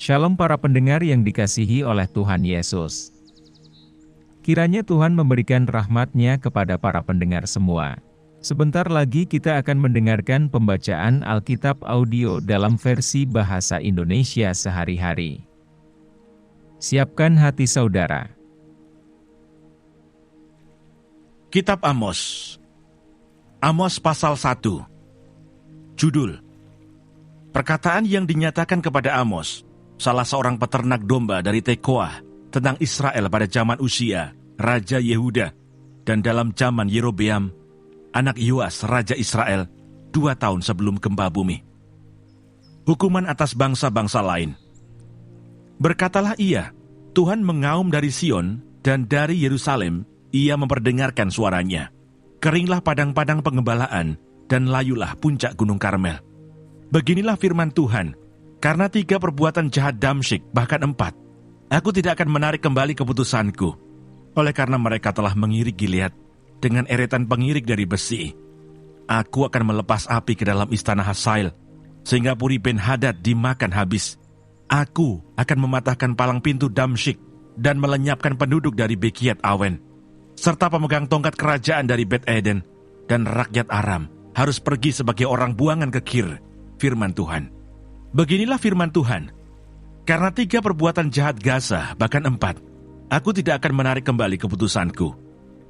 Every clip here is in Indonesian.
Shalom para pendengar yang dikasihi oleh Tuhan Yesus. Kiranya Tuhan memberikan rahmat-Nya kepada para pendengar semua. Sebentar lagi kita akan mendengarkan pembacaan Alkitab audio dalam versi bahasa Indonesia sehari-hari. Siapkan hati saudara. Kitab Amos. Amos pasal 1. Judul: Perkataan yang dinyatakan kepada Amos, salah seorang peternak domba dari Tekoa, tentang Israel pada zaman Usia, Raja Yehuda, dan dalam zaman Yerobeam, anak Yoas, Raja Israel, 2 tahun sebelum gempa bumi. Hukuman atas bangsa-bangsa lain. Berkatalah ia, Tuhan mengaum dari Sion, dan dari Yerusalem, ia memperdengarkan suaranya. Keringlah padang-padang pengembalaan, dan layulah puncak gunung Karmel. Beginilah firman Tuhan, karena 3 perbuatan jahat Damsyik, bahkan 4, aku tidak akan menarik kembali keputusanku. Oleh karena mereka telah mengirik Gilead dengan eretan pengirik dari besi, aku akan melepas api ke dalam istana Hasael, sehingga Puri Ben-Hadad dimakan habis. Aku akan mematahkan palang pintu Damsyik dan melenyapkan penduduk dari Bekiat Awen, serta pemegang tongkat kerajaan dari Bet Eden, dan rakyat Aram harus pergi sebagai orang buangan ke Kir. Firman Tuhan. Beginilah firman Tuhan, karena 3 perbuatan jahat Gaza, bahkan 4, aku tidak akan menarik kembali keputusanku.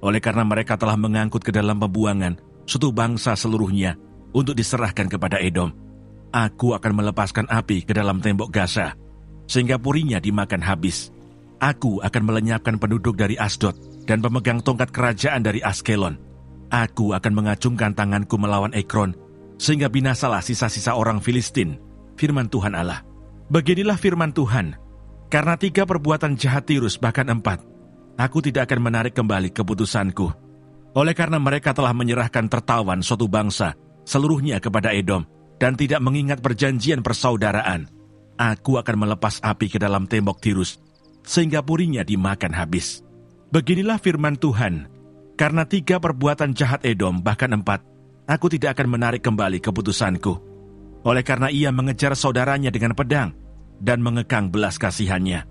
Oleh karena mereka telah mengangkut ke dalam pembuangan suatu bangsa seluruhnya untuk diserahkan kepada Edom, aku akan melepaskan api ke dalam tembok Gaza, sehingga purinya dimakan habis. Aku akan melenyapkan penduduk dari Asdod dan pemegang tongkat kerajaan dari Askelon. Aku akan mengacungkan tanganku melawan Ekron, sehingga binasalah sisa-sisa orang Filistin. Firman Tuhan Allah. Beginilah firman Tuhan, karena 3 perbuatan jahat Tirus, bahkan 4, aku tidak akan menarik kembali keputusanku. Oleh karena mereka telah menyerahkan tertawan suatu bangsa seluruhnya kepada Edom, dan tidak mengingat perjanjian persaudaraan, aku akan melepas api ke dalam tembok Tirus, sehingga purinya dimakan habis. Beginilah firman Tuhan, karena 3 perbuatan jahat Edom, bahkan 4, aku tidak akan menarik kembali keputusanku. Oleh karena ia mengejar saudaranya dengan pedang, dan mengekang belas kasihannya,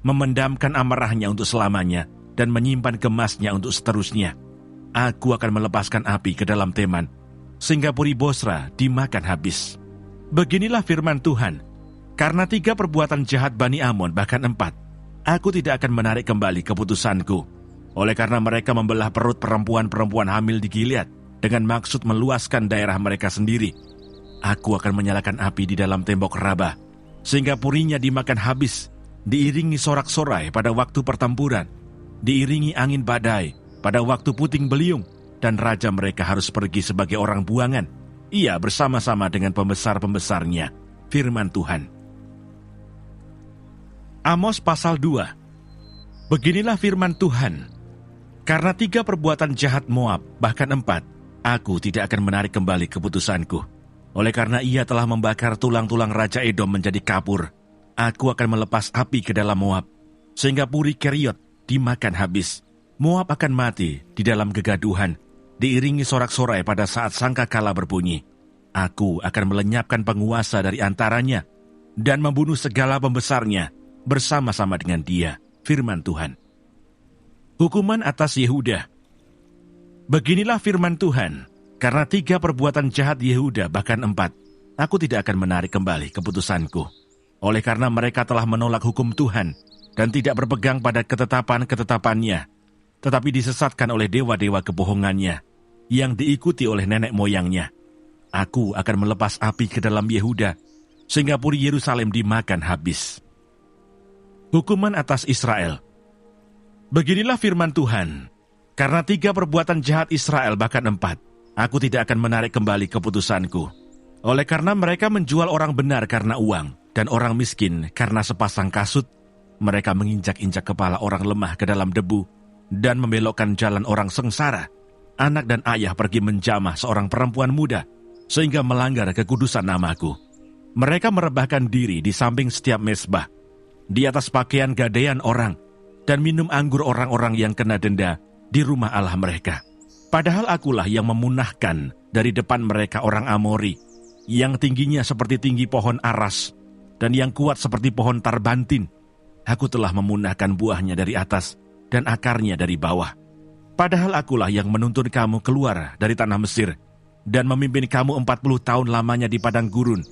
memendamkan amarahnya untuk selamanya, dan menyimpan gemasnya untuk seterusnya, aku akan melepaskan api ke dalam Teman, sehingga Puri Bosra dimakan habis. Beginilah firman Tuhan, karena 3 perbuatan jahat Bani Amon, bahkan 4, aku tidak akan menarik kembali keputusanku. Oleh karena mereka membelah perut perempuan-perempuan hamil di Gilead, dengan maksud meluaskan daerah mereka sendiri, aku akan menyalakan api di dalam tembok Rabah, sehingga purinya dimakan habis, diiringi sorak-sorai pada waktu pertempuran, diiringi angin badai pada waktu puting beliung, dan raja mereka harus pergi sebagai orang buangan, ia bersama-sama dengan pembesar-pembesarnya. Firman Tuhan. Amos pasal 2. Beginilah firman Tuhan, karena 3 perbuatan jahat Moab, bahkan 4, aku tidak akan menarik kembali keputusanku. Oleh karena ia telah membakar tulang-tulang Raja Edom menjadi kapur, aku akan melepas api ke dalam Moab, sehingga Puri Keriot dimakan habis. Moab akan mati di dalam kegaduhan, diiringi sorak-sorai pada saat sangkakala berbunyi. Aku akan melenyapkan penguasa dari antaranya, dan membunuh segala pembesarnya bersama-sama dengan dia. Firman Tuhan. Hukuman atas Yehuda. Beginilah firman Tuhan, karena 3 perbuatan jahat Yehuda, bahkan 4, aku tidak akan menarik kembali keputusanku. Oleh karena mereka telah menolak hukum Tuhan, dan tidak berpegang pada ketetapan-ketetapannya, tetapi disesatkan oleh dewa-dewa kebohongannya, yang diikuti oleh nenek moyangnya. Aku akan melepas api ke dalam Yehuda, sehingga Puri Yerusalem dimakan habis. Hukuman atas Israel. Beginilah firman Tuhan, karena 3 perbuatan jahat Israel, bahkan 4, aku tidak akan menarik kembali keputusanku. Oleh karena mereka menjual orang benar karena uang, dan orang miskin karena sepasang kasut, mereka menginjak-injak kepala orang lemah ke dalam debu, dan membelokkan jalan orang sengsara. Anak dan ayah pergi menjamah seorang perempuan muda, sehingga melanggar kekudusan namaku. Mereka merebahkan diri di samping setiap mezbah, di atas pakaian gadaian orang, dan minum anggur orang-orang yang kena denda di rumah Allah mereka. Padahal akulah yang memunahkan dari depan mereka orang Amori, yang tingginya seperti tinggi pohon aras, dan yang kuat seperti pohon tarbantin. Aku telah memunahkan buahnya dari atas dan akarnya dari bawah. Padahal akulah yang menuntun kamu keluar dari tanah Mesir dan memimpin kamu 40 tahun lamanya di padang gurun,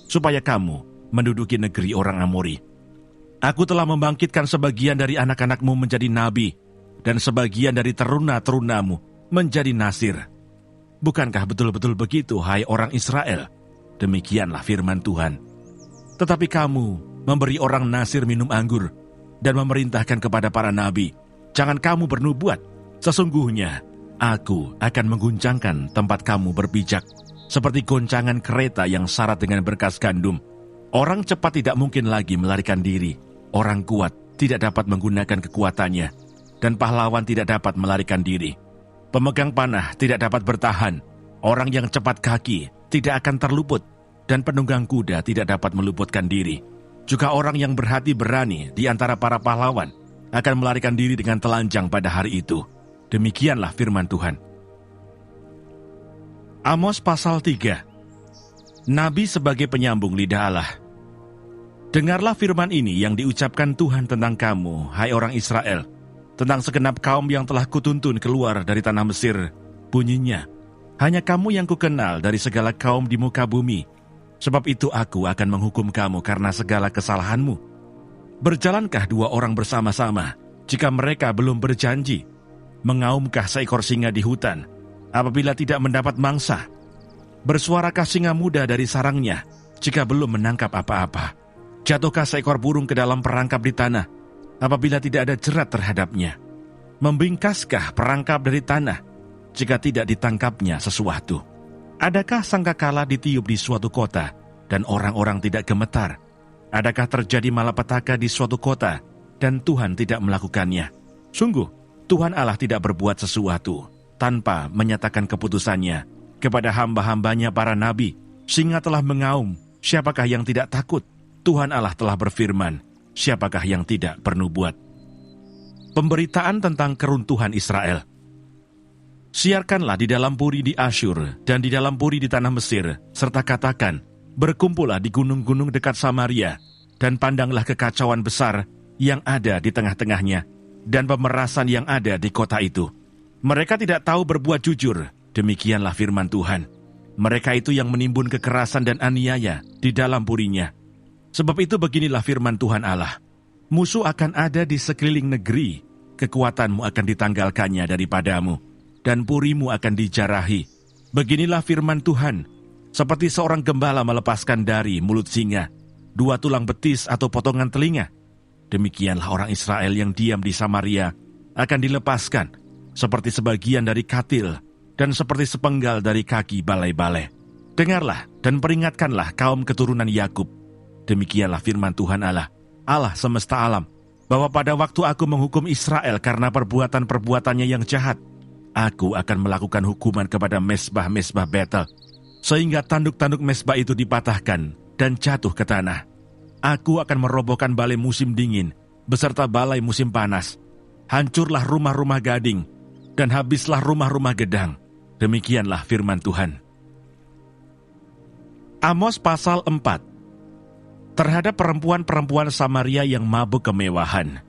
supaya kamu menduduki negeri orang Amori. Aku telah membangkitkan sebagian dari anak-anakmu menjadi nabi, dan sebagian dari teruna-terunamu menjadi nasir. Bukankah betul-betul begitu, hai orang Israel? Demikianlah firman Tuhan. Tetapi kamu memberi orang nasir minum anggur, dan memerintahkan kepada para nabi, jangan kamu bernubuat. Sesungguhnya, aku akan mengguncangkan tempat kamu berpijak, seperti goncangan kereta yang syarat dengan berkas gandum. Orang cepat tidak mungkin lagi melarikan diri. Orang kuat tidak dapat menggunakan kekuatannya, dan pahlawan tidak dapat melarikan diri. Pemegang panah tidak dapat bertahan. Orang yang cepat kaki tidak akan terluput, dan penunggang kuda tidak dapat meluputkan diri. Juga orang yang berhati berani di antara para pahlawan akan melarikan diri dengan telanjang pada hari itu. Demikianlah firman Tuhan. Amos pasal 3. Nabi sebagai penyambung lidah Allah. Dengarlah firman ini yang diucapkan Tuhan tentang kamu, hai orang Israel, tentang segenap kaum yang telah kutuntun keluar dari tanah Mesir. Bunyinya, hanya kamu yang kukenal dari segala kaum di muka bumi. Sebab itu aku akan menghukum kamu karena segala kesalahanmu. Berjalankah dua orang bersama-sama jika mereka belum berjanji? Mengaumkah seekor singa di hutan apabila tidak mendapat mangsa? Bersuarakah singa muda dari sarangnya jika belum menangkap apa-apa? Jatuhkah seekor burung ke dalam perangkap di tanah apabila tidak ada jerat terhadapnya? Membingkaskah perangkap dari tanah jika tidak ditangkapnya sesuatu? Adakah sangkakala ditiup di suatu kota dan orang-orang tidak gemetar? Adakah terjadi malapetaka di suatu kota dan Tuhan tidak melakukannya? Sungguh, Tuhan Allah tidak berbuat sesuatu tanpa menyatakan keputusannya kepada hamba-hambanya para nabi. Singa telah mengaum, siapakah yang tidak takut? Tuhan Allah telah berfirman, siapakah yang tidak bernubuat? Pemberitaan tentang keruntuhan Israel. Siarkanlah di dalam puri di Asyur dan di dalam puri di tanah Mesir, serta katakan, berkumpullah di gunung-gunung dekat Samaria, dan pandanglah kekacauan besar yang ada di tengah-tengahnya, dan pemerasan yang ada di kota itu. Mereka tidak tahu berbuat jujur, demikianlah firman Tuhan. Mereka itu yang menimbun kekerasan dan aniaya di dalam purinya. Sebab itu beginilah firman Tuhan Allah, musuh akan ada di sekeliling negeri, kekuatanmu akan ditanggalkannya daripadamu, dan purimu akan dijarahi. Beginilah firman Tuhan, seperti seorang gembala melepaskan dari mulut singa 2 tulang betis atau potongan telinga, demikianlah orang Israel yang diam di Samaria akan dilepaskan, seperti sebagian dari katil, dan seperti sepenggal dari kaki balai-balai. Dengarlah dan peringatkanlah kaum keturunan Yakub. Demikianlah firman Tuhan Allah, Allah semesta alam, bahwa pada waktu aku menghukum Israel karena perbuatan-perbuatannya yang jahat, aku akan melakukan hukuman kepada mesbah-mesbah Betel, sehingga tanduk-tanduk mesbah itu dipatahkan dan jatuh ke tanah. Aku akan merobohkan balai musim dingin beserta balai musim panas. Hancurlah rumah-rumah gading dan habislah rumah-rumah gedang. Demikianlah firman Tuhan. Amos pasal 4. Terhadap perempuan-perempuan Samaria yang mabuk kemewahan.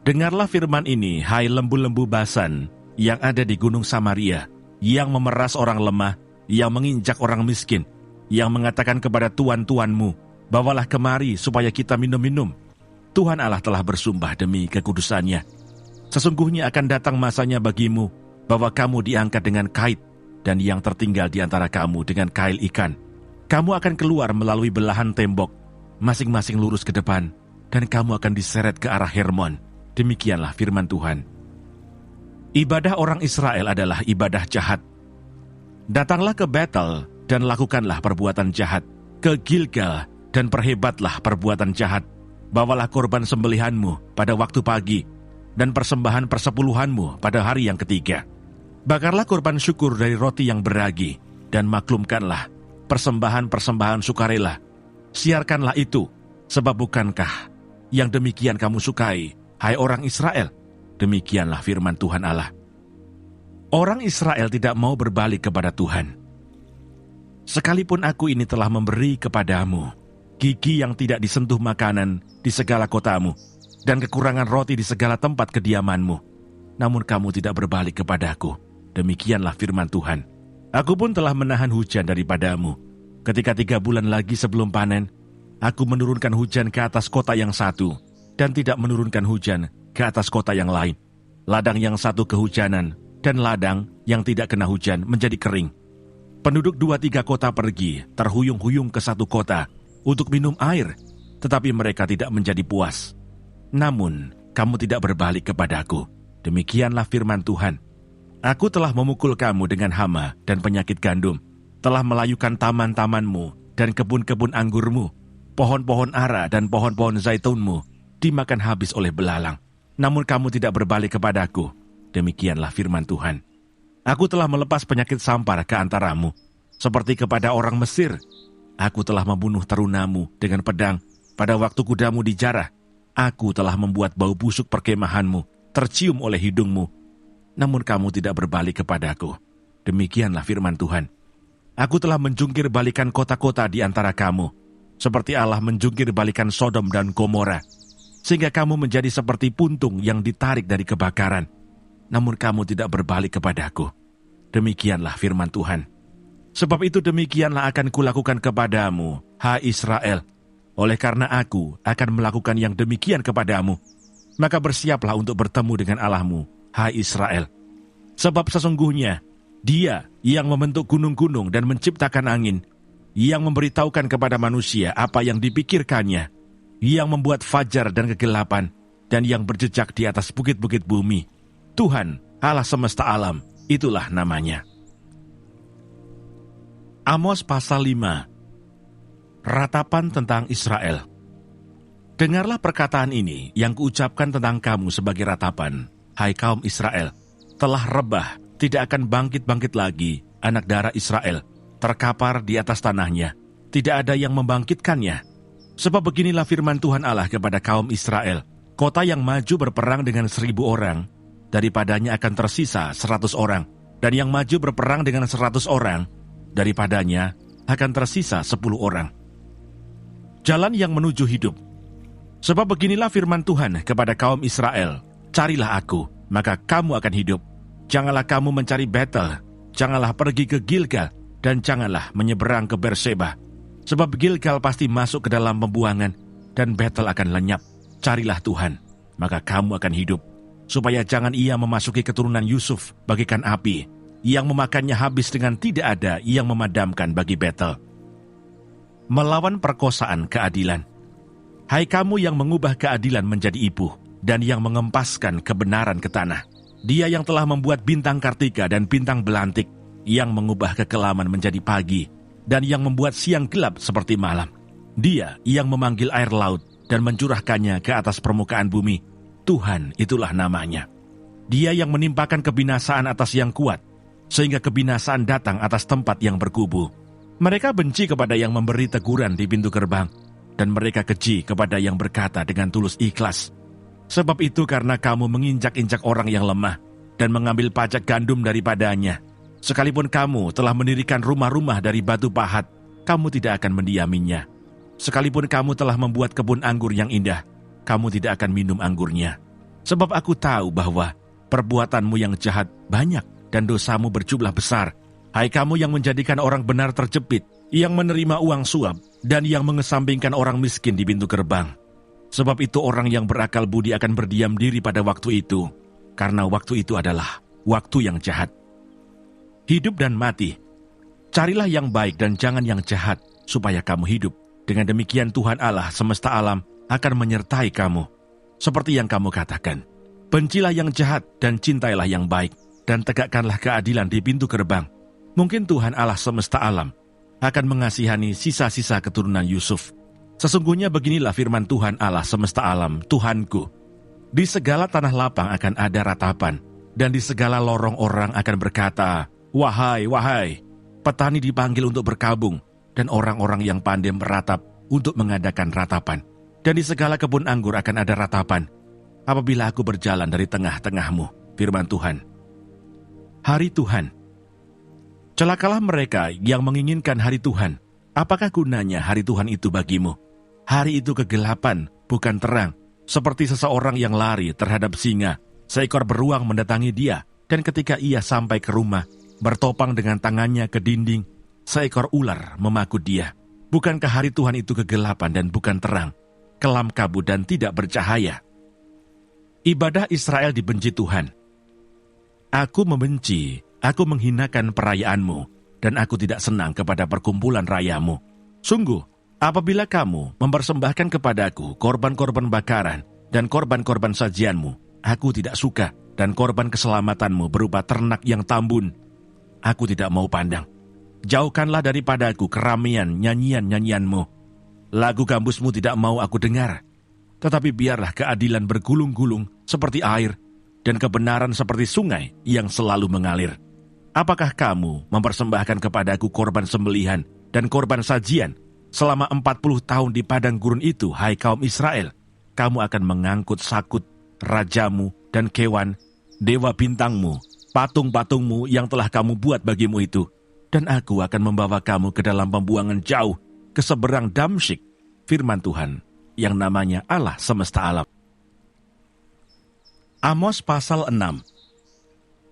Dengarlah firman ini, hai lembu-lembu Basan yang ada di gunung Samaria, yang memeras orang lemah, yang menginjak orang miskin, yang mengatakan kepada tuan-tuanmu, bawalah kemari supaya kita minum-minum. Tuhan Allah telah bersumpah demi kekudusannya. Sesungguhnya akan datang masanya bagimu, bahwa kamu diangkat dengan kait, dan yang tertinggal di antara kamu dengan kail ikan. Kamu akan keluar melalui belahan tembok, masing-masing lurus ke depan, dan kamu akan diseret ke arah Hermon. Demikianlah firman Tuhan. Ibadah orang Israel adalah ibadah jahat. Datanglah ke Betel dan lakukanlah perbuatan jahat, ke Gilgal dan perhebatlah perbuatan jahat. Bawalah korban sembelihanmu pada waktu pagi, dan persembahan persepuluhanmu pada hari yang ketiga. Bakarlah korban syukur dari roti yang beragi, dan maklumkanlah persembahan-persembahan sukarela. Siarkanlah itu, sebab bukankah yang demikian kamu sukai, hai orang Israel? Demikianlah firman Tuhan Allah. Orang Israel tidak mau berbalik kepada Tuhan. Sekalipun aku ini telah memberi kepadamu gigi yang tidak disentuh makanan di segala kotamu, dan kekurangan roti di segala tempat kediamanmu. Namun kamu tidak berbalik kepadaku. Demikianlah firman Tuhan. Aku pun telah menahan hujan daripadamu. Ketika 3 bulan lagi sebelum panen, aku menurunkan hujan ke atas kota yang satu, dan tidak menurunkan hujan ke atas kota yang lain. Ladang yang satu kehujanan, dan ladang yang tidak kena hujan menjadi kering. Penduduk 2-3 kota pergi, terhuyung-huyung ke satu kota, untuk minum air, tetapi mereka tidak menjadi puas. Namun, kamu tidak berbalik kepadaku. Demikianlah firman Tuhan. Aku telah memukul kamu dengan hama dan penyakit gandum, telah melayukan taman-tamanmu dan kebun-kebun anggurmu, pohon-pohon ara dan pohon-pohon zaitunmu dimakan habis oleh belalang. Namun kamu tidak berbalik kepadaku. Demikianlah firman Tuhan. Aku telah melepas penyakit sampar ke antaramu, seperti kepada orang Mesir. Aku telah membunuh terunamu dengan pedang pada waktu kudamu dijarah. Aku telah membuat bau busuk perkemahanmu tercium oleh hidungmu. Namun kamu tidak berbalik kepadaku. Demikianlah firman Tuhan. Aku telah menjungkir balikan kota-kota di antara kamu, seperti Allah menjungkir balikan Sodom dan Gomora, sehingga kamu menjadi seperti puntung yang ditarik dari kebakaran. Namun kamu tidak berbalik kepadaku. Demikianlah firman Tuhan. Sebab itu demikianlah akan kulakukan kepadamu, hai Israel. Oleh karena aku akan melakukan yang demikian kepadamu, maka bersiaplah untuk bertemu dengan Allahmu, hai Israel. Sebab sesungguhnya Dia yang membentuk gunung-gunung dan menciptakan angin, yang memberitahukan kepada manusia apa yang dipikirkannya, yang membuat fajar dan kegelapan, dan yang berjejak di atas bukit-bukit bumi. Tuhan, Allah semesta alam, itulah namanya. Amos pasal 5. Ratapan tentang Israel. Dengarlah perkataan ini yang kuucapkan tentang kamu sebagai ratapan, hai kaum Israel. Telah rebah, tidak akan bangkit-bangkit lagi anak darah Israel, terkapar di atas tanahnya, tidak ada yang membangkitkannya. Sebab beginilah firman Tuhan Allah kepada kaum Israel, kota yang maju berperang dengan 1.000 orang, daripadanya akan tersisa 100 orang, dan yang maju berperang dengan 100 orang, daripadanya akan tersisa 10 orang. Jalan yang menuju hidup. Sebab beginilah firman Tuhan kepada kaum Israel, carilah aku, maka kamu akan hidup. Janganlah kamu mencari Betel, janganlah pergi ke Gilgal, dan janganlah menyeberang ke Berseba. Sebab Gilgal pasti masuk ke dalam pembuangan, dan Betel akan lenyap. Carilah Tuhan, maka kamu akan hidup. Supaya jangan ia memasuki keturunan Yusuf bagikan api, yang memakannya habis dengan tidak ada yang memadamkan bagi Betel. Melawan perkosaan keadilan. Hai kamu yang mengubah keadilan menjadi ibu, dan yang mengempaskan kebenaran ke tanah. Dia yang telah membuat bintang kartika dan bintang belantik, yang mengubah kekelaman menjadi pagi, dan yang membuat siang gelap seperti malam. Dia yang memanggil air laut dan mencurahkannya ke atas permukaan bumi. Tuhan, itulah namanya. Dia yang menimpakan kebinasaan atas yang kuat, sehingga kebinasaan datang atas tempat yang berkubu. Mereka benci kepada yang memberi teguran di pintu gerbang, dan mereka keji kepada yang berkata dengan tulus ikhlas. Sebab itu karena kamu menginjak-injak orang yang lemah, dan mengambil pajak gandum daripadanya. Sekalipun kamu telah mendirikan rumah-rumah dari batu pahat, kamu tidak akan mendiaminya. Sekalipun kamu telah membuat kebun anggur yang indah, kamu tidak akan minum anggurnya. Sebab aku tahu bahwa perbuatanmu yang jahat banyak, dan dosamu berjumlah besar. Hai kamu yang menjadikan orang benar terjepit, yang menerima uang suap, dan yang mengesampingkan orang miskin di pintu gerbang. Sebab itu orang yang berakal budi akan berdiam diri pada waktu itu, karena waktu itu adalah waktu yang jahat. Hidup dan mati. Carilah yang baik dan jangan yang jahat, supaya kamu hidup. Dengan demikian Tuhan Allah semesta alam akan menyertai kamu. Seperti yang kamu katakan, bencilah yang jahat dan cintailah yang baik, dan tegakkanlah keadilan di pintu gerbang. Mungkin Tuhan Allah semesta alam akan mengasihani sisa-sisa keturunan Yusuf. Sesungguhnya beginilah firman Tuhan Allah semesta alam, Tuhanku. Di segala tanah lapang akan ada ratapan, dan di segala lorong orang akan berkata, wahai, wahai. Petani dipanggil untuk berkabung, dan orang-orang yang pandai meratap untuk mengadakan ratapan. Dan di segala kebun anggur akan ada ratapan, apabila aku berjalan dari tengah-tengahmu, firman Tuhan. Hari Tuhan. Celakalah mereka yang menginginkan hari Tuhan. Apakah gunanya hari Tuhan itu bagimu? Hari itu kegelapan, bukan terang, seperti seseorang yang lari terhadap singa. Seekor beruang mendatangi dia, dan ketika ia sampai ke rumah, bertopang dengan tangannya ke dinding, seekor ular memaku dia. Bukankah hari Tuhan itu kegelapan dan bukan terang, kelam kabut dan tidak bercahaya? Ibadah Israel dibenci Tuhan. Aku membenci, aku menghinakan perayaanmu, dan aku tidak senang kepada perkumpulan rayamu. Sungguh, apabila kamu mempersembahkan kepadaku korban-korban bakaran dan korban-korban sajianmu, aku tidak suka, dan korban keselamatanmu berupa ternak yang tambun, aku tidak mau pandang. Jauhkanlah daripadaku keramaian nyanyian-nyanyianmu. Lagu gambusmu tidak mau aku dengar. Tetapi biarlah keadilan bergulung-gulung seperti air, dan kebenaran seperti sungai yang selalu mengalir. Apakah kamu mempersembahkan kepadaku korban sembelihan dan korban sajian selama 40 tahun di padang gurun itu, hai kaum Israel? Kamu akan mengangkut sakut, rajamu dan kewan, dewa bintangmu, patung-patungmu yang telah kamu buat bagimu itu, dan aku akan membawa kamu ke dalam pembuangan jauh, ke seberang Damsyik, firman Tuhan, yang namanya Allah semesta alam. Amos pasal 6.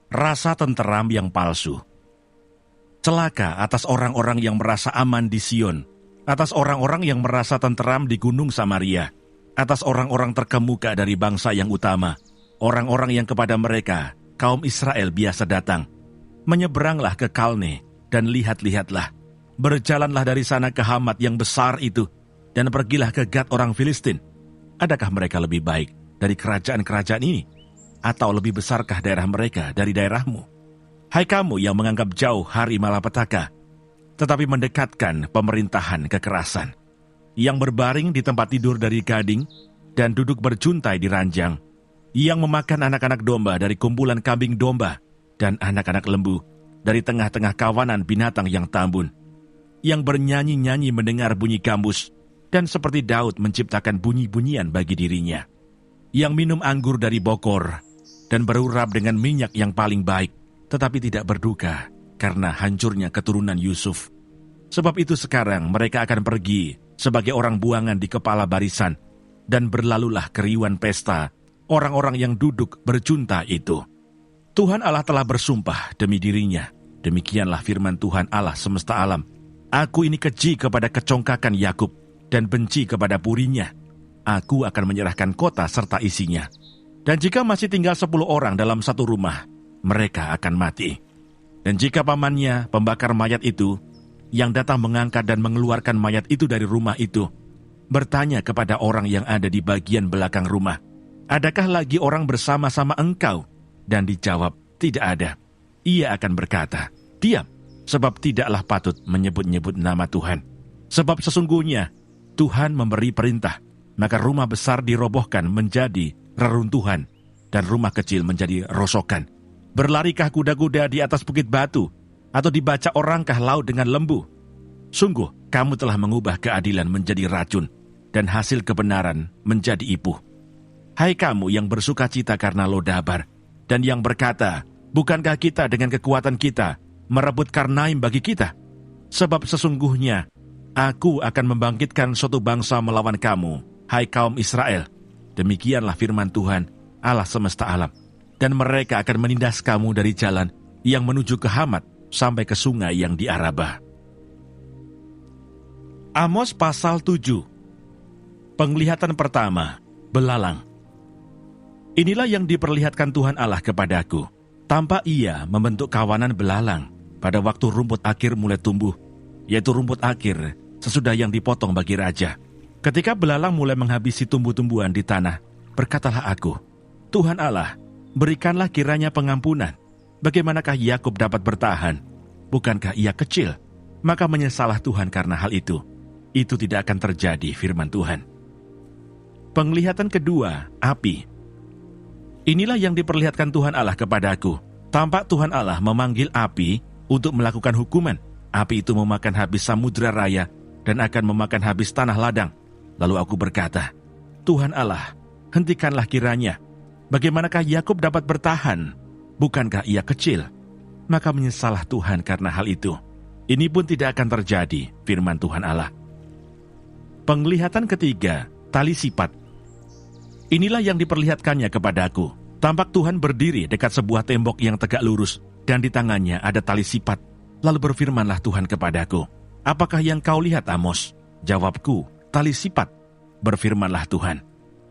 Rasa tenteram yang palsu. Celaka atas orang-orang yang merasa aman di Sion, atas orang-orang yang merasa tenteram di Gunung Samaria, atas orang-orang terkemuka dari bangsa yang utama, orang-orang yang kepada mereka kaum Israel biasa datang. Menyeberanglah ke Kalne dan lihat-lihatlah. Berjalanlah dari sana ke Hamat yang besar itu, dan pergilah ke Gad orang Filistin. Adakah mereka lebih baik dari kerajaan-kerajaan ini? Atau lebih besarkah daerah mereka dari daerahmu? Hai kamu yang menganggap jauh hari malapetaka, tetapi mendekatkan pemerintahan kekerasan, yang berbaring di tempat tidur dari gading, dan duduk berjuntai di ranjang, yang memakan anak-anak domba dari kumpulan kambing domba, dan anak-anak lembu dari tengah-tengah kawanan binatang yang tambun, yang bernyanyi-nyanyi mendengar bunyi gambus, dan seperti Daud menciptakan bunyi-bunyian bagi dirinya, yang minum anggur dari bokor, dan berurap dengan minyak yang paling baik, tetapi tidak berduka karena hancurnya keturunan Yusuf. Sebab itu sekarang mereka akan pergi sebagai orang buangan di kepala barisan, dan berlalulah keriuhan pesta orang-orang yang duduk berjunta itu. Tuhan Allah telah bersumpah demi dirinya, demikianlah firman Tuhan Allah semesta alam, aku ini keji kepada kecongkakan Yakub, dan benci kepada purinya. Aku akan menyerahkan kota serta isinya. Dan jika masih tinggal 10 orang dalam satu rumah, mereka akan mati. Dan jika pamannya, pembakar mayat itu, yang datang mengangkat dan mengeluarkan mayat itu dari rumah itu, bertanya kepada orang yang ada di bagian belakang rumah, adakah lagi orang bersama-sama engkau? Dan dijawab, tidak ada. Ia akan berkata, diam, sebab tidaklah patut menyebut-nyebut nama Tuhan. Sebab sesungguhnya Tuhan memberi perintah, maka rumah besar dirobohkan menjadi reruntuhan, dan rumah kecil menjadi rosokan. Berlarikah kuda-kuda di atas bukit batu, atau dibaca orangkah laut dengan lembu? Sungguh, kamu telah mengubah keadilan menjadi racun, dan hasil kebenaran menjadi ipuh. Hai kamu yang bersuka cita karena Lodabar, dan yang berkata, bukankah kita dengan kekuatan kita merebut Karnaim bagi kita? Sebab sesungguhnya, aku akan membangkitkan suatu bangsa melawan kamu, hai kaum Israel. Demikianlah firman Tuhan, Allah semesta alam. Dan mereka akan menindas kamu dari jalan yang menuju ke Hamat sampai ke sungai yang di Arabah. Amos pasal 7. Penglihatan pertama, belalang. Inilah yang diperlihatkan Tuhan Allah kepadaku. Tampak ia membentuk kawanan belalang pada waktu rumput akhir mulai tumbuh, yaitu rumput akhir sesudah yang dipotong bagi raja. Ketika belalang mulai menghabisi tumbuh-tumbuhan di tanah, berkatalah aku, Tuhan Allah, berikanlah kiranya pengampunan. Bagaimanakah Yakub dapat bertahan? Bukankah ia kecil? Maka menyesalah Tuhan karena hal itu. Itu tidak akan terjadi, firman Tuhan. Penglihatan kedua, api. Inilah yang diperlihatkan Tuhan Allah kepadaku. Tampak Tuhan Allah memanggil api untuk melakukan hukuman. Api itu memakan habis samudera raya dan akan memakan habis tanah ladang. Lalu aku berkata, Tuhan Allah, hentikanlah kiranya. Bagaimanakah Yakub dapat bertahan? Bukankah ia kecil? Maka menyesalah Tuhan karena hal itu. Ini pun tidak akan terjadi, firman Tuhan Allah. Penglihatan ketiga, tali sipat. Inilah yang diperlihatkannya kepadaku. Tampak Tuhan berdiri dekat sebuah tembok yang tegak lurus, dan di tangannya ada tali sipat. Lalu berfirmanlah Tuhan kepadaku, "Apakah yang kau lihat, Amos?" Jawabku, "Tali sipat." Berfirmanlah Tuhan,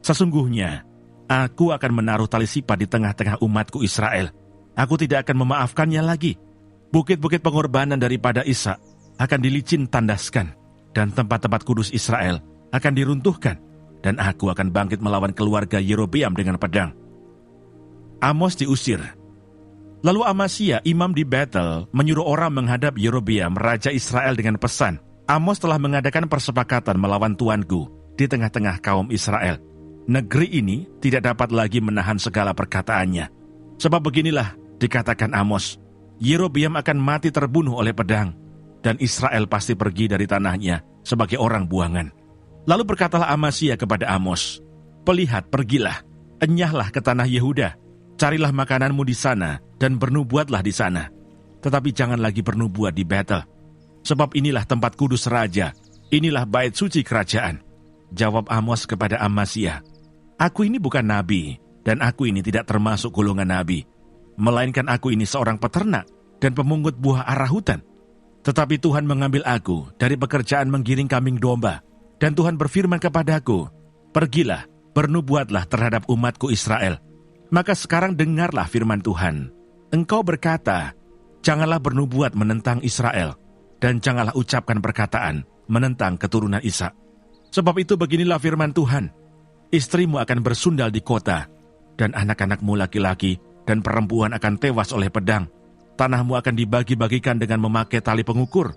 "Sesungguhnya, aku akan menaruh tali sipat di tengah-tengah umatku Israel. Aku tidak akan memaafkannya lagi. Bukit-bukit pengorbanan daripada Ishak akan dilicin tandaskan, dan tempat-tempat kudus Israel akan diruntuhkan, dan aku akan bangkit melawan keluarga Yerobeam dengan pedang." Amos diusir. Lalu Amasya, imam di Betel, menyuruh orang menghadap Yerobeam, raja Israel dengan pesan, "Amos telah mengadakan persepakatan melawan tuanku di tengah-tengah kaum Israel. Negeri ini tidak dapat lagi menahan segala perkataannya. Sebab beginilah dikatakan Amos, Yerobeam akan mati terbunuh oleh pedang, dan Israel pasti pergi dari tanahnya sebagai orang buangan." Lalu berkatalah Amasya kepada Amos, "Pelihat, pergilah, enyahlah ke tanah Yehuda, carilah makananmu di sana, dan bernubuatlah di sana. Tetapi jangan lagi bernubuat di Betel, sebab inilah tempat kudus raja, inilah bait suci kerajaan." Jawab Amos kepada Amasya, "Aku ini bukan nabi, dan aku ini tidak termasuk golongan nabi, melainkan aku ini seorang peternak dan pemungut buah arah hutan. Tetapi Tuhan mengambil aku dari pekerjaan menggiring kambing domba, dan Tuhan berfirman kepadaku, 'Pergilah, bernubuatlah terhadap umatku Israel.' Maka sekarang dengarlah firman Tuhan. Engkau berkata, janganlah bernubuat menentang Israel, dan janganlah ucapkan perkataan menentang keturunan Ishak. Sebab itu beginilah firman Tuhan, istrimu akan bersundal di kota, dan anak-anakmu laki-laki dan perempuan akan tewas oleh pedang. Tanahmu akan dibagi-bagikan dengan memakai tali pengukur.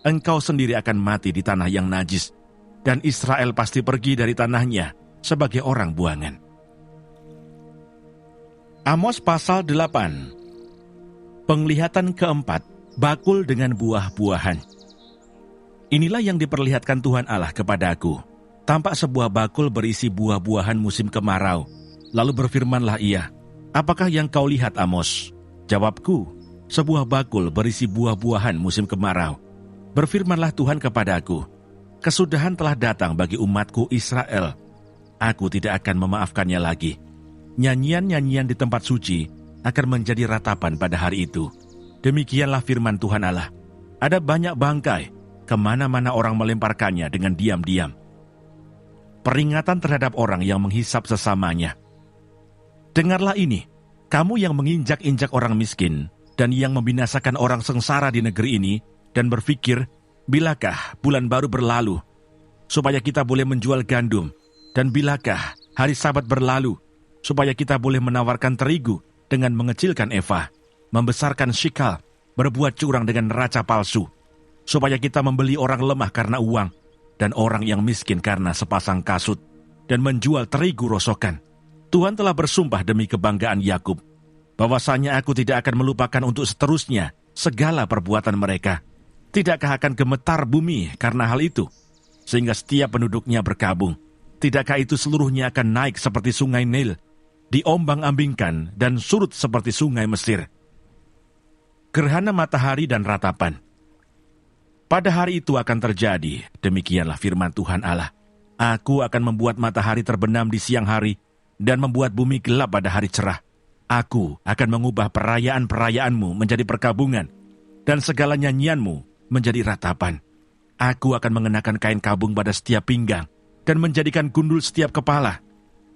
Engkau sendiri akan mati di tanah yang najis, dan Israel pasti pergi dari tanahnya sebagai orang buangan." Amos pasal 8. Penglihatan keempat, bakul dengan buah-buahan. Inilah yang diperlihatkan Tuhan Allah kepadaku. Tampak sebuah bakul berisi buah-buahan musim kemarau. Lalu berfirmanlah ia, "Apakah yang kau lihat, Amos?" Jawabku, "Sebuah bakul berisi buah-buahan musim kemarau." Berfirmanlah Tuhan kepadaku, "Kesudahan telah datang bagi umatku Israel. Aku tidak akan memaafkannya lagi. Nyanyian-nyanyian di tempat suci akan menjadi ratapan pada hari itu." Demikianlah firman Tuhan Allah. Ada banyak bangkai, kemana-mana orang melemparkannya dengan diam-diam. Peringatan terhadap orang yang menghisap sesamanya. Dengarlah ini, kamu yang menginjak-injak orang miskin, dan yang membinasakan orang sengsara di negeri ini, dan berpikir, bilakah bulan baru berlalu, supaya kita boleh menjual gandum, dan bilakah hari Sabat berlalu, supaya kita boleh menawarkan terigu dengan mengecilkan eva, membesarkan shikal, berbuat curang dengan neraca palsu, supaya kita membeli orang lemah karena uang, dan orang yang miskin karena sepasang kasut, dan menjual terigu rosokan. Tuhan telah bersumpah demi kebanggaan Yakub, bahwasanya aku tidak akan melupakan untuk seterusnya segala perbuatan mereka. Tidakkah akan gemetar bumi karena hal itu, sehingga setiap penduduknya berkabung? Tidakkah itu seluruhnya akan naik seperti sungai Nil, diombang-ambingkan dan surut seperti sungai Mesir? Gerhana matahari dan ratapan. Pada hari itu akan terjadi, demikianlah firman Tuhan Allah, aku akan membuat matahari terbenam di siang hari, dan membuat bumi gelap pada hari cerah. Aku akan mengubah perayaan-perayaanmu menjadi perkabungan, dan segala nyanyianmu menjadi ratapan. Aku akan mengenakan kain kabung pada setiap pinggang, dan menjadikan gundul setiap kepala.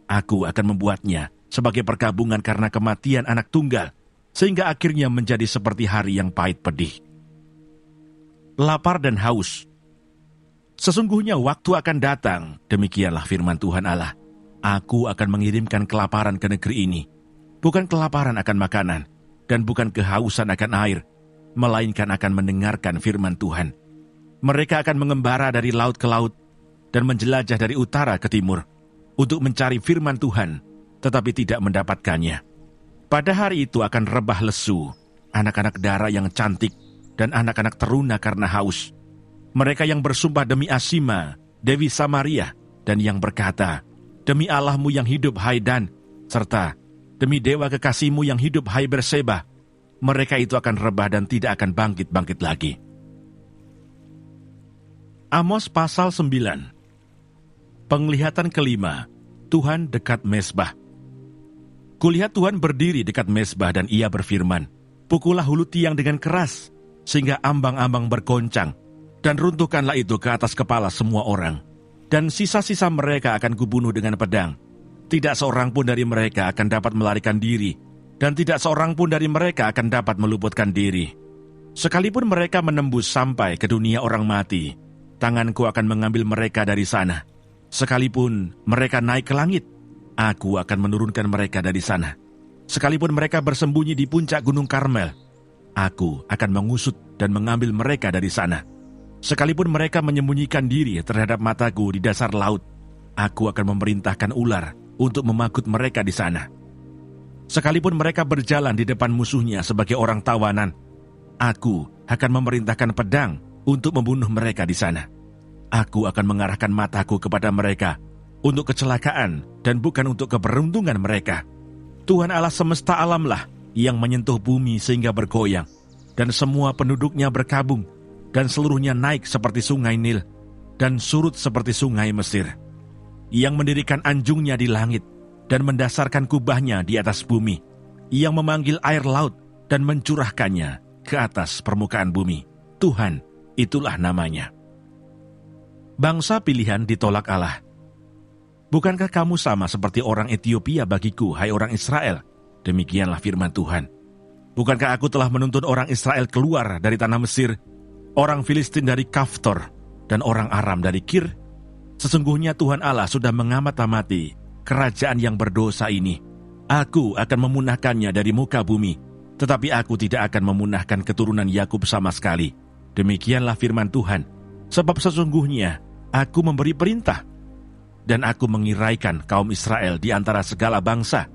Aku akan membuatnya sebagai perkabungan karena kematian anak tunggal, sehingga akhirnya menjadi seperti hari yang pahit pedih. Lapar dan haus. Sesungguhnya waktu akan datang, demikianlah firman Tuhan Allah, aku akan mengirimkan kelaparan ke negeri ini, bukan kelaparan akan makanan, dan bukan kehausan akan air, melainkan akan mendengarkan firman Tuhan. Mereka akan mengembara dari laut ke laut, dan menjelajah dari utara ke timur, untuk mencari firman Tuhan, tetapi tidak mendapatkannya. Pada hari itu akan rebah lesu, anak-anak dara yang cantik, dan anak-anak teruna karena haus. Mereka yang bersumpah demi Asima, Dewi Samaria, dan yang berkata, demi Allahmu yang hidup, hai Dan, serta demi dewa kekasihmu yang hidup, hai Berseba, mereka itu akan rebah dan tidak akan bangkit-bangkit lagi. Amos pasal 9. Penglihatan kelima, Tuhan dekat mezbah. Kulihat Tuhan berdiri dekat mezbah dan ia berfirman, "Pukullah hulu tiang dengan keras, sehingga ambang-ambang bergoncang, dan runtuhkanlah itu ke atas kepala semua orang. Dan sisa-sisa mereka akan kubunuh dengan pedang. Tidak seorang pun dari mereka akan dapat melarikan diri, dan tidak seorang pun dari mereka akan dapat meluputkan diri. Sekalipun mereka menembus sampai ke dunia orang mati, tanganku akan mengambil mereka dari sana. Sekalipun mereka naik ke langit, aku akan menurunkan mereka dari sana. Sekalipun mereka bersembunyi di puncak gunung Karmel, aku akan mengusut dan mengambil mereka dari sana. Sekalipun mereka menyembunyikan diri terhadap mataku di dasar laut, aku akan memerintahkan ular untuk memakut mereka di sana. Sekalipun mereka berjalan di depan musuhnya sebagai orang tawanan, aku akan memerintahkan pedang untuk membunuh mereka di sana. Aku akan mengarahkan mataku kepada mereka untuk kecelakaan dan bukan untuk keberuntungan mereka. Tuhan Allah semesta alamlah yang menyentuh bumi sehingga bergoyang, dan semua penduduknya berkabung, dan seluruhnya naik seperti sungai Nil, dan surut seperti sungai Mesir. Yang mendirikan anjungnya di langit, dan mendasarkan kubahnya di atas bumi. Yang memanggil air laut, dan mencurahkannya ke atas permukaan bumi. Tuhan, itulah namanya. Bangsa pilihan ditolak Allah. Bukankah kamu sama seperti orang Etiopia bagiku, hai orang Israel? Demikianlah firman Tuhan. Bukankah aku telah menuntun orang Israel keluar dari tanah Mesir, orang Filistin dari Kaftor, dan orang Aram dari Kir? Sesungguhnya Tuhan Allah sudah mengamat-amati kerajaan yang berdosa ini. Aku akan memunahkannya dari muka bumi, tetapi aku tidak akan memunahkan keturunan Yakub sama sekali. Demikianlah firman Tuhan. Sebab sesungguhnya aku memberi perintah, dan aku mengiraikan kaum Israel di antara segala bangsa,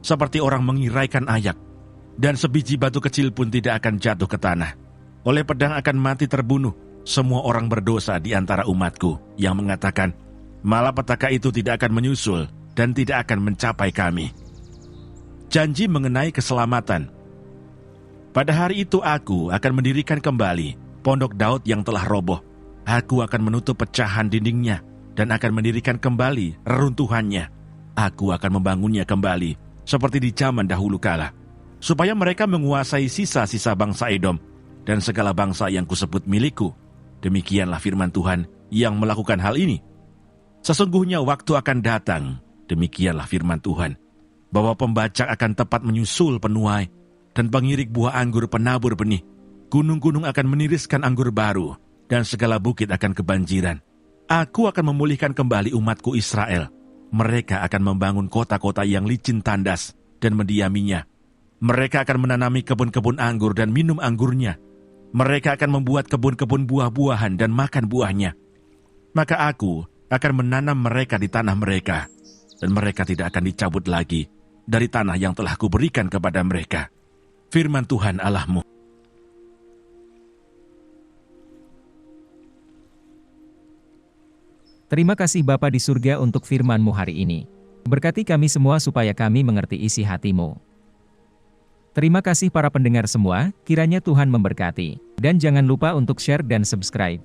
seperti orang mengiraikan ayak, dan sebiji batu kecil pun tidak akan jatuh ke tanah. Oleh pedang akan mati terbunuh semua orang berdosa di antara umatku, yang mengatakan, malapetaka itu tidak akan menyusul dan tidak akan mencapai kami. Janji mengenai keselamatan. Pada hari itu aku akan mendirikan kembali pondok Daud yang telah roboh. Aku akan menutup pecahan dindingnya dan akan mendirikan kembali reruntuhannya. Aku akan membangunnya kembali seperti di zaman dahulu kala, supaya mereka menguasai sisa-sisa bangsa Edom dan segala bangsa yang kusebut milikku. Demikianlah firman Tuhan yang melakukan hal ini. Sesungguhnya waktu akan datang, demikianlah firman Tuhan, bahwa pembajak akan tepat menyusul penuai, dan pengirik buah anggur penabur benih. Gunung-gunung akan meniriskan anggur baru, dan segala bukit akan kebanjiran. Aku akan memulihkan kembali umatku Israel. Mereka akan membangun kota-kota yang licin tandas dan mendiaminya. Mereka akan menanami kebun-kebun anggur dan minum anggurnya. Mereka akan membuat kebun-kebun buah-buahan dan makan buahnya. Maka aku akan menanam mereka di tanah mereka, dan mereka tidak akan dicabut lagi dari tanah yang telah kuberikan kepada mereka. Firman Tuhan Allahmu. Terima kasih Bapa di surga untuk firman-Mu hari ini. Berkati kami semua supaya kami mengerti isi hati-Mu. Terima kasih para pendengar semua, kiranya Tuhan memberkati. Dan jangan lupa untuk share dan subscribe.